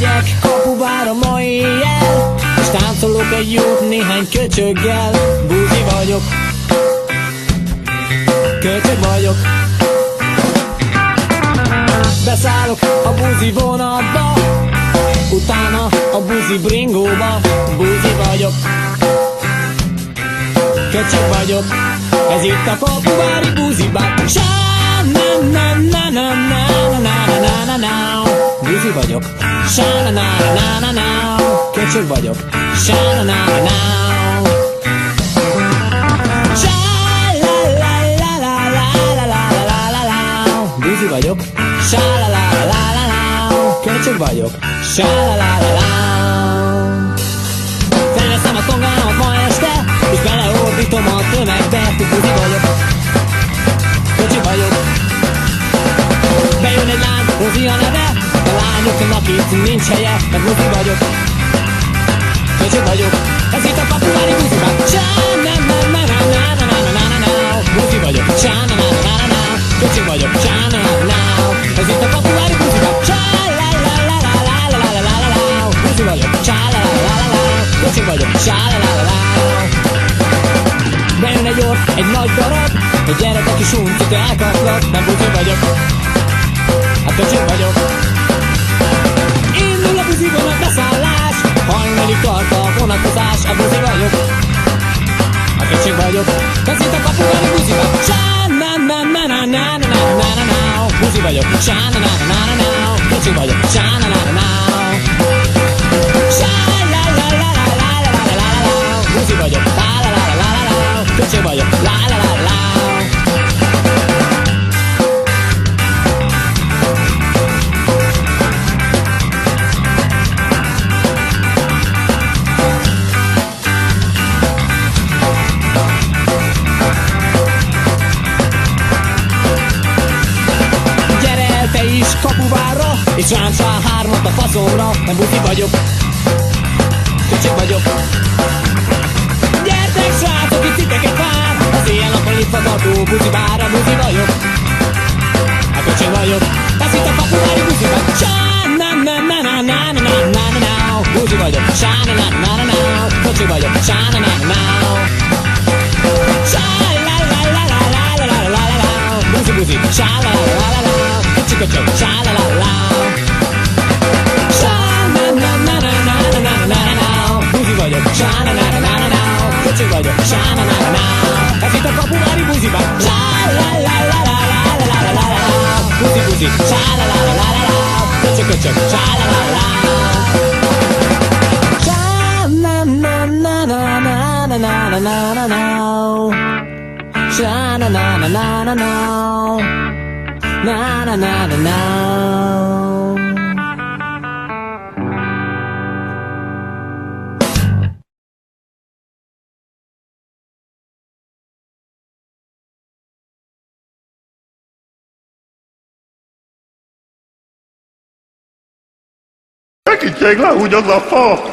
Megyek kapubára ma éjjel, és táncolok egy jót néhány köcsöggel. Buzi vagyok, köcsög vagyok. Beszállok a buzi vonatba, utána a buzi bringóba. Buzi vagyok, köcsög vagyok. Ez itt a kapubári buzibár. Sa-na-na-na-na-na-na-na-na-na-na. Buzi vagyok, sa-na-na-na-na-na-na. Köcsög vagyok, sa-na-na-na-na. Buzi vagyok, sa-la-la-la-la-la-la. Köcsög vagyok, sa-la-la-la-la. Felveszem a tongámat ma este, és beleordítom a tömegbe. Buzi vagyok, köcsög vagyok. Bejön egy lány, Rozi a neve, a lányoknak itt nincs helye, mert buzi vagyok, köcsög vagyok. Ez itt a kapubári buzibár. Sa-na-na-na-na-na-na-na-na-na. Buzi vagyok, sa-na-na-na-na-na. Köcsög vagyok, sa-na-na-na. Ez itt a kapubári buzibár. Sa-la-la-la-la-la-la-la-la-la. Buzi vagyok, sa-la-la-la-la-la. Köcsög vagyok, sa-la-la-la-la. Bejön egy orr, egy nagy darab, egy gyerek, aki suncit elkaplak, nem buzi vagyok, hát köcsög vagyok. Indul a buzi vonat beszállás, hajnali tart a vonatkozás, a buzi vagyok, a köcsög vagyok. Ez itt a kapubári buzibár. Sa-na-na-na-na-na-na-na-na-na. Buzi vagyok, sa-na-na-na-na-na. Köcsög vagyok, sa-na-na-na-na. Sa-la-la-la-la-la-la-la-la-la. Buzi vagyok, la-la-la-la-la-la. Köcsög vagyok, la-la-la-la. Te is kapubárra, és ráncsál hármat a faszomra. Nem buzi vagyok, köcsög vagyok. Gyertek srácok, itt titeket vár az éjjel-nappal itt fagadó buzibár. A buzi vagyok, a köcsög vagyok. Ez itt a kapubári buzibár. Sa-na-na-na-na-na-na-na-na. Buzi vagyok, sa-na-na-na-na-na. Köcsög vagyok, sa-na-na-na-na. Sa-la-la-la-la-la-la-la-la-la. Buzi, sa-la-la-la-la-la. Köcsög, sa-la-la-la. Sa-na-na-na-na-na-na-na-na-na. Buzi vagyok, sa-na-na-na-na-na. Köcsög vagyok, sa-na-na-na-na. Ez itt a kapubári buzibár. Sa-la-la-la-la-la-la-la-la-la. Buzi, sa-la-la-la-la-la. Köcsög, sa-la-la-la. Sa-na-na-na-na-na-na-na-na-na. Sa-na-na-na-na-na-na. Na na na na na. Tekintjék le úgy az a fa!